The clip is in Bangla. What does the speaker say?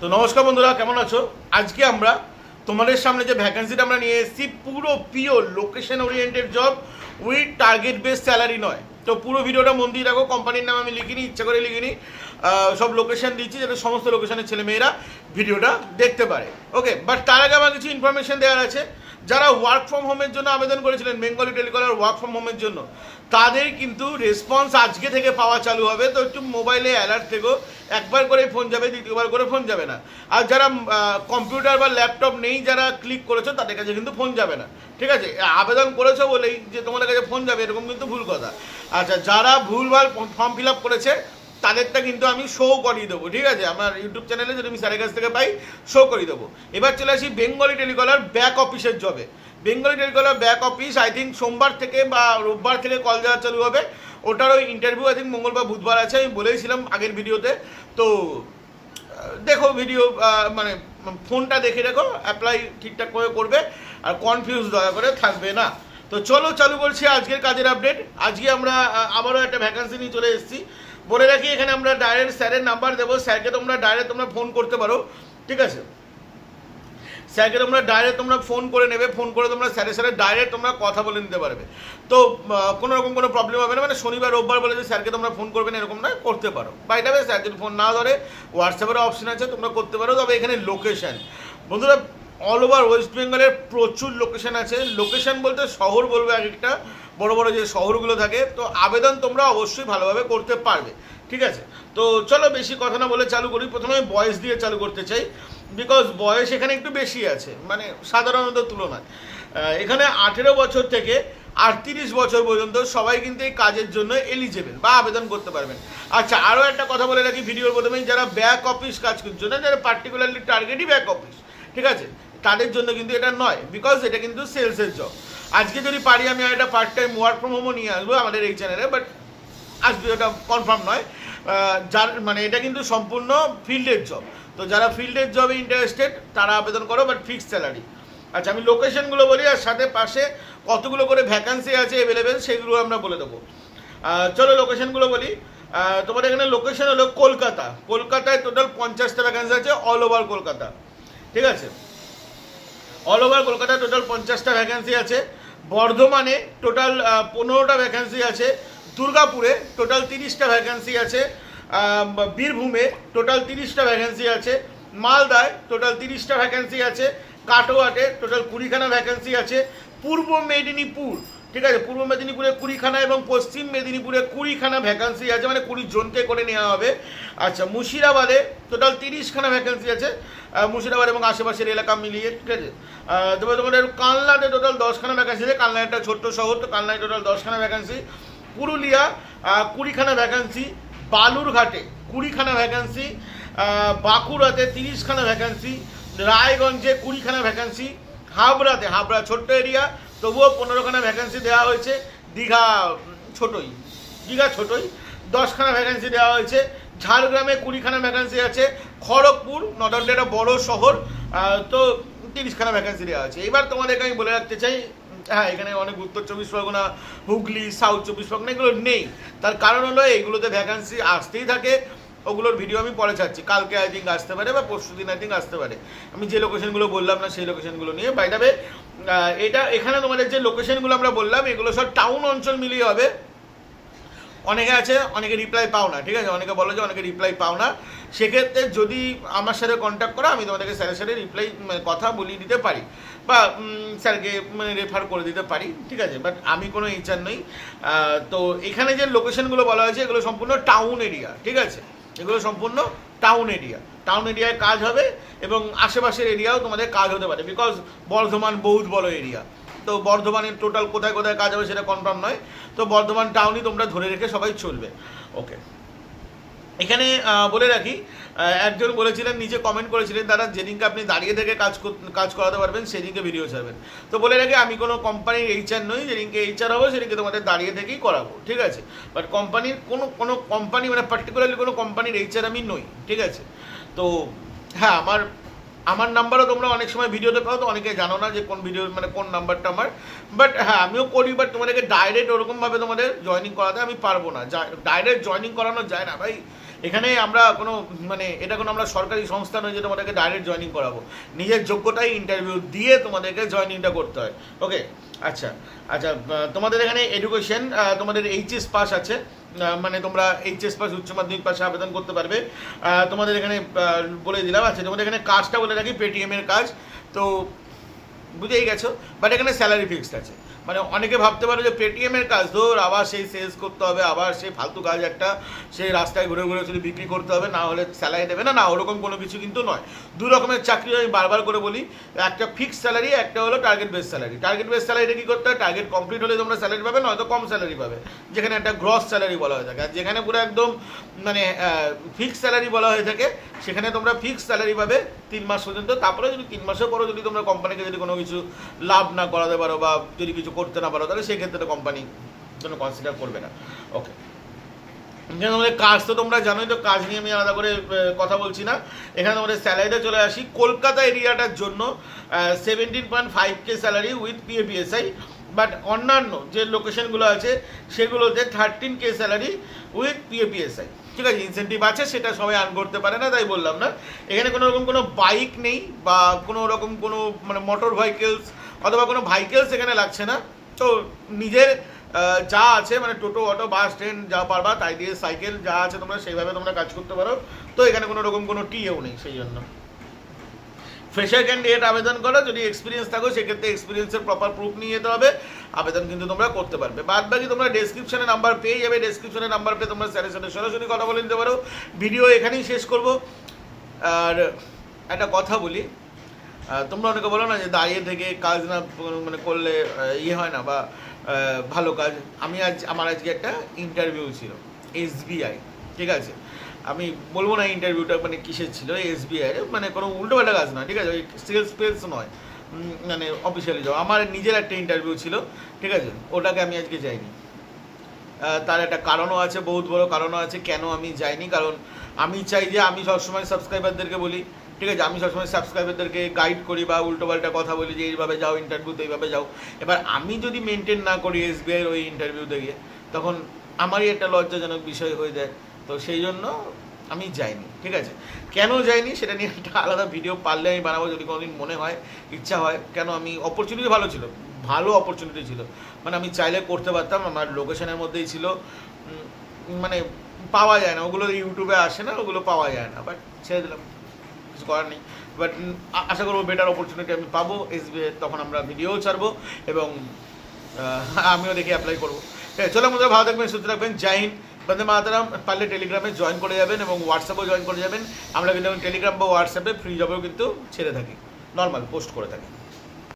তো নমস্কার বন্ধুরা, কেমন আছো? আজকে আমরা তোমাদের সামনে যে ভ্যাকেন্সিটা আমরা নিয়ে এসেছি পুরো pure location oriented job with target base salary নয়। তো পুরো ভিডিওটা মন দিয়ে রাখো। কোম্পানির নাম আমি লিখিনি, ইচ্ছা করে লিখিনি, সব লোকেশন দিচ্ছি যাতে সমস্ত লোকেশনের ছেলেমেয়েরা ভিডিওটা দেখতে পারে। ওকে, বাট তার আগে আমার কিছু ইনফরমেশন দেওয়ার আছে। যারা ওয়ার্ক ফ্রম হোমের জন্য আবেদন করেছিলেন, বেঙ্গলি টেলিকলার ওয়ার্ক ফ্রম হোমের জন্য, তাদের কিন্তু রেসপন্স আজকে থেকে পাওয়া চালু হবে। তো একটু মোবাইলে অ্যালার্ট থেকো, একবার করে ফোন যাবে, দ্বিতীয়বার করে ফোন যাবে না। আর যারা কম্পিউটার বা ল্যাপটপ নেই, যারা ক্লিক করেছো তাদের কাছে কিন্তু ফোন যাবে না, ঠিক আছে? আবেদন করেছো বলেই যে তোমাদের কাছে ফোন যাবে এরকম কিন্তু ভুল কথা। আচ্ছা, যারা ভুলভাল ফর্ম ফিল আপ করেছে তাদেরটা কিন্তু আমি শো করিয়ে দেবো, ঠিক আছে? আমার ইউটিউব চ্যানেলে যদি আমি স্যারের কাছ থেকে পাই শো করিয়ে দেবো। এবার চলে আসি বেঙ্গলি টেলিকলার ব্যাক অফিসের জবে। Bengali telecaller back office I think সোমবার থেকে বা রোববার থেকে কল দেওয়া চালু হবে। ওটারও ইন্টারভিউ আই থিঙ্ক মঙ্গলবার বুধবার আছে, আমি বলেইছিলাম আগের ভিডিওতে। তো দেখো ভিডিও, মানে ফোনটা দেখে দেখো, অ্যাপ্লাই ঠিকঠাক করে করবে আর কনফিউজ দয়া করে থাকবে না। তো চলো চালু করছি আজকের কাজের আপডেট। আজকে আমরা আবারও একটা ভ্যাকান্সি নিয়ে চলে এসেছি। বলে রাখি, এখানে আমরা ডাইরেক্ট স্যারের নাম্বার দেবো, স্যারকে তোমরা ফোন করতে পারো, ঠিক আছে? স্যারকে তোমরা ফোন করে নেবে, ফোন করে তোমরা স্যারের ডাইরেক্ট তোমরা কথা বলে নিতে পারবে। তো কোনো রকম কোনো প্রবলেম হবে না। মানে শনিবার রোববার বলে যে স্যারকে তোমরা ফোন করবে না এরকম না, করতে পারো। বাইরে স্যার যদি ফোন না ধরে হোয়াটসঅ্যাপের অপশন আছে, তোমরা করতে পারো। তবে এখানে লোকেশন, বন্ধুরা, অল ওভার ওয়েস্ট বেঙ্গলের প্রচুর লোকেশন আছে। লোকেশন বলতে শহর বলবে, এক একটা বড় বড় যে শহরগুলো থাকে। তো আবেদন তোমরা অবশ্যই ভালোভাবে করতে পারবে, ঠিক আছে? তো চলো বেশি কথা না বলে চালু করি। প্রথমে বয়স দিয়ে চালু করতে চাই, বিকজ বয়স এখানে একটু বেশি আছে মানে সাধারণত তুলনায়। এখানে 18 বছর থেকে 38 বছর পর্যন্ত সবাই কিন্তু এই কাজের জন্য এলিজেবল বা আবেদন করতে পারবেন। আচ্ছা, আরও একটা কথা বলে রাখি ভিডিওর প্রথমেই, যারা ব্যাক অফিস কাজ করছে না, যারা পার্টিকুলারলি টার্গেটই ব্যাক অফিস, ঠিক আছে, তাদের জন্য কিন্তু এটা নয়, বিকজ এটা কিন্তু সেলসের জব। আজকে যদি পারি আমি একটা পার্ট টাইম ওয়ার্ক ফ্রম হোমও নিয়ে আসবো আমাদের এই চ্যানেলে, বাট আসবে, এটা কনফার্ম নয়। যার মানে এটা কিন্তু সম্পূর্ণ ফিল্ডের জব। তো যারা ফিল্ডের জবে ইন্টারেস্টেড তারা আবেদন করো, বাট ফিক্সড স্যালারি। আচ্ছা, আমি লোকেশনগুলো বলি আর সাথে পাশে কতগুলো করে ভ্যাকান্সি আছে অ্যাভেলেবেল সেগুলো আমরা বলে দেবো। চলো লোকেশনগুলো বলি। তোমাদের এখানে লোকেশন হলো কলকাতা। কলকাতায় টোটাল 50টা ভ্যাকান্সি আছে, অল ওভার কলকাতা, ঠিক আছে? অল ওভার কলকাতায় টোটাল 50টা ভ্যাকান্সি আছে। বর্ধমানে টোটাল 15টা ভ্যাকান্সি আছে। দুর্গাপুরে টোটাল 30টা ভ্যাকান্সি আছে। বীরভূমে টোটাল 30টা ভ্যাকান্সি আছে। মালদায় টোটাল 30টা ভ্যাকান্সি আছে। কাটোয়াতে টোটাল 20খানা ভ্যাকান্সি আছে। পূর্ব মেদিনীপুর, ঠিক আছে, পূর্ব মেদিনীপুরে 20খানা এবং পশ্চিম মেদিনীপুরে 20খানা ভ্যাকান্সি আছে, মানে 20 জনকে করে নেওয়া হবে। আচ্ছা, মুর্শিদাবাদে টোটাল 30খানা ভ্যাকান্সি আছে, মুর্শিদাবাদ এবং আশেপাশের এলাকা মিলিয়ে, ঠিক আছে? তবে তোমাদের কালনাতে টোটাল 10খানা ভ্যাকান্সি আছে। কালনা একটা ছোট্ট শহর, তো কালনায় টোটাল 10খানা ভ্যাকান্সি। পুরুলিয়া 20খানা ভ্যাকান্সি। বালুরঘাটে 20খানা ভ্যাকান্সি। বাঁকুড়াতে 30খানা ভ্যাকান্সি। রায়গঞ্জে 20খানা ভ্যাকান্সি। হাবড়া ছোট্ট এরিয়া, তবুও 15খানা ভ্যাকান্সি দেওয়া হয়েছে। দীঘা ছোটই 10খানা ভ্যাকান্সি দেওয়া হয়েছে। ঝাড়গ্রামে 20খানা ভ্যাকান্সি আছে। খড়গপুর নট একটা বড় শহর, তো 30খানা ভ্যাকান্সি দেওয়া আছে। এবার তোমাদেরকে আমি বলে রাখতে চাই, হ্যাঁ, এখানে অনেক উত্তর 24 পরগনা, হুগলি, সাউথ 24 পরগনা এগুলো নেই। তার কারণ হলো এইগুলোতে ভ্যাকান্সি আসতেই থাকে। ওগুলোর ভিডিও আমি পরে ছাড়ছি, কালকে আই থিঙ্ক আসতে পারে বা পরশু দিন আই থিঙ্ক আসতে পারে। আমি যে লোকেশনগুলো বললাম না সেই লোকেশনগুলো নিয়ে বাইরে এটা এখানে তোমাদের যে লোকেশনগুলো আমরা বললাম এগুলো সব টাউন অঞ্চল মিলিয়ে হবে। অনেকে আছে অনেকে রিপ্লাই পাও না, ঠিক আছে? অনেকে বলো যে অনেকে রিপ্লাই পাও না। সেক্ষেত্রে যদি আমার সাথে কন্ট্যাক্ট করো, আমি তোমাদেরকে স্যারের সাথে রিপ্লাই কথা বলিয়ে দিতে পারি বা স্যারকে মানে রেফার করে দিতে পারি, ঠিক আছে? বাট আমি কোনো এইচআর নই। তো এখানে যে লোকেশনগুলো বলা হয়েছে এগুলো সম্পূর্ণ টাউন এরিয়া, ঠিক আছে? এগুলো সম্পূর্ণ টাউন এরিয়ায় কাজ হবে এবং আশেপাশের এরিয়াও তোমাদের কাজ হতে পারে, বিকজ বর্ধমান বহুত বড় এরিয়া। তো বর্ধমানের টোটাল কোথায় কোথায় কাজ হবে সেটা কনফার্ম নয়। তো বর্ধমান টাউনই তোমরা ধরে রেখে সবাই চলবে। ওকে, এখানে বলে রাখি, একজন বলেছিলেন, নিচে কমেন্ট করেছিলেন, দাদা যেদিনকে আপনি দাঁড়িয়ে থেকে কাজ করাতে পারবেন সেদিনকে ভিডিও ছাড়বেন। তো বলে রাখি, আমি কোনো কোম্পানির এইচআর নই। যেদিনকে এইচআর হবো সেদিনকে তোমাদের দাঁড়িয়ে থেকেই করাবো, ঠিক আছে? বাট কোম্পানির কোনো কোম্পানি মানে পার্টিকুলারলি কোনো কোম্পানির এইচআর আমি নই, ঠিক আছে? তো হ্যাঁ, আমার নাম্বারও তোমরা অনেক সময় ভিডিওতে পাও, তো অনেকে জানো না যে কোন ভিডিও মানে কোন নাম্বারটা আমার। বাট হ্যাঁ, আমিও করি, বাট তোমাদেরকে ডাইরেক্ট ওরকমভাবে তোমাদের জয়েনিং করাতে আমি পারবো না। ডাইরেক্ট জয়েনিং করানো যায় না ভাই, এখানে আমরা কোনো মানে এটা কোনো আমরা সরকারি সংস্থা নয় যে তোমাদেরকে ডাইরেক্ট জয়েনিং করাবো, নিজের যোগ্যতায় ইন্টারভিউ দিয়ে তোমাদেরকে জয়েনিংটা করতে হয়। ওকে, আচ্ছা আচ্ছা, তোমাদের এখানে এডুকেশন তোমাদের এইচএস পাস আছে, মানে তোমরা এইচএস পাস উচ্চ মাধ্যমিক পাশে আবেদন করতে পারবে। তোমাদের এখানে বলে দিলাম। আচ্ছা, তোমাদের এখানে কাজটা বলে রাখি, পেটিএমের কাজ তো বুঝেই গেছো, বাট এখানে স্যালারি ফিক্সড আছে। মানে অনেকে ভাবতে পারো যে পেটিএমের কাজ ধর আবার সেই সেলস করতে হবে, আবার সেই ফালতু কাজ একটা, সেই রাস্তায় ঘুরে ঘুরে শুধু বিক্রি করতে হবে, না হলে স্যালারি দেবে না, না ওরকম কোনো কিছু কিন্তু নয়। দু রকমের চাকরি আমি বারবার করে বলি, একটা ফিক্সড স্যালারি, একটা হলো target base salary. Target base স্যালারিটা কী করতে হয়, টার্গেট কমপ্লিট হলে তোমরা স্যালারি পাবে, নয়তো কম স্যালারি পাবে, যেখানে একটা গ্রস স্যালারি বলা হয়ে থাকে। আর যেখানে পুরো একদম মানে ফিক্সড স্যালারি বলা হয়ে থাকে, সেখানে তোমরা ফিক্সড স্যালারি পাবে 3 মাস পর্যন্ত। তারপরে যদি 3 মাসের পরও যদি তোমরা কোম্পানিকে যদি কোনো কিছু লাভ না করাতে পারো বা যদি কিছু করতে না পারো, তাহলে সেক্ষেত্রে কোম্পানি কোনো কনসিডার করবে না। ওকে, তোমাদের কাজ তো তোমরা জানোই, তো কাজ নিয়ে আমি আলাদা করে কথা বলছি না। এখানে তোমাদের স্যালারিতে চলে আসি। কলকাতা এরিয়াটার জন্য 17.5K salary with PAPSI, but অন্যান্য যে লোকেশনগুলো আছে সেগুলোতে 13K স্যালারি উইথ PAPSI। ঠিক আছে, ইনসেন্টিভ আছে, সেটা সবাই আর্ন করতে পারে না, তাই বললাম না। এখানে কোনো রকম কোনো বাইক নেই বা কোনো রকম কোনো মানে মোটর ভেহিকেলস অথবা কোনো ভেহিকেলস এখানে লাগছে না। তো নিজের যা আছে মানে টোটো, অটো, বাস, ট্রেন যা পারবা তাই দিয়ে, সাইকেল যা আছে তোমরা সেইভাবে তোমরা কাজ করতে পারো। তো এখানে কোনো রকম কোনো টিএও নেই, সেই জন্য ফ্রেশার ক্যান্ডিডেট আবেদন করো। যদি এক্সপিরিয়েন্স থাকো সেক্ষেত্রে এক্সপিরিয়েন্সের প্রপার প্রুফ নিয়ে যেতে হবে, আবেদন কিন্তু তোমরা করতে পারবে। বাদ বাকি তোমরা ডেসক্রিপশনে নাম্বার পেয়ে যাবে, ডেসক্রিপশনে নাম্বার পেয়ে তোমরা স্যারের সাথে সরাসরি কথা বলে নিতে পারো। ভিডিও এখানেই শেষ করব। আর একটা কথা বলি, তোমরা অনেকে বলো না যে দাঁড়িয়ে থেকে কাজ না মানে করলে ইয়ে হয় না বা ভালো কাজ। আমার আজকে একটা ইন্টারভিউ ছিল SBI, ঠিক আছে। আমি বলবো না ইন্টারভিউটা মানে কিসের ছিল, SBI মানে কোনো উল্টোপাল্টা কাজ নয়, ঠিক আছে, ওই সেলস পেলস নয়, মানে অফিসিয়ালি যাও। আমার নিজের একটা ইন্টারভিউ ছিল, ঠিক আছে, ওটাকে আমি আজকে যাইনি। তার একটা কারণও আছে, বহুত বড় কারণও আছে কেন আমি যাইনি। কারণ আমি চাই যে আমি সবসময় সাবস্ক্রাইবারদেরকে বলি, ঠিক আছে, আমি সবসময় সাবস্ক্রাইবারদেরকে গাইড করি বা উল্টোপাল্টা কথা বলি যে এইভাবে যাও ইন্টারভিউতে, এইভাবে যাও। এবার আমি যদি মেনটেন না করি SBIর ওই ইন্টারভিউতে গিয়ে, তখন আমারই একটা লজ্জাজনক বিষয় হয়ে যায়। তো সেই জন্য আমি যাইনি, ঠিক আছে। কেন যাইনি সেটা নিয়ে একটা আলাদা ভিডিও পারলে আমি বানাবো, যদি কোনোদিন মনে হয়, ইচ্ছা হয়। কেন আমি অপরচুনিটি ভালো ছিল, ভালো অপরচুনিটি ছিল, মানে আমি চাইলে করতে পারতাম, আমার লোকেশনের মধ্যেই ছিল, মানে পাওয়া যায় না ওগুলো, ইউটিউবে আসে না ওগুলো, পাওয়া যায় না, বাট ছেড়ে দিলাম, কিছু করার নেই। বাট আশা করবো বেটার অপরচুনিটি আমি পাবো SBI, তখন আমরা ভিডিওও ছাড়বো এবং আমিও দেখে অ্যাপ্লাই করবো। চলো আমাদের ভালো থাকবেন, সুস্থ থাকবেন, জয় হিন্দ, বন্দে মাতরম। পারলে টেলিগ্রামে জয়েন করে যাবেন এবং হোয়াটসঅ্যাপেও জয়েন করে যাবেন। আমরা কিন্তু টেলিগ্রাম বা হোয়াটসঅ্যাপে ফ্রি জবেও কিন্তু ছেড়ে থাকি, নর্মাল পোস্ট করে থাকি।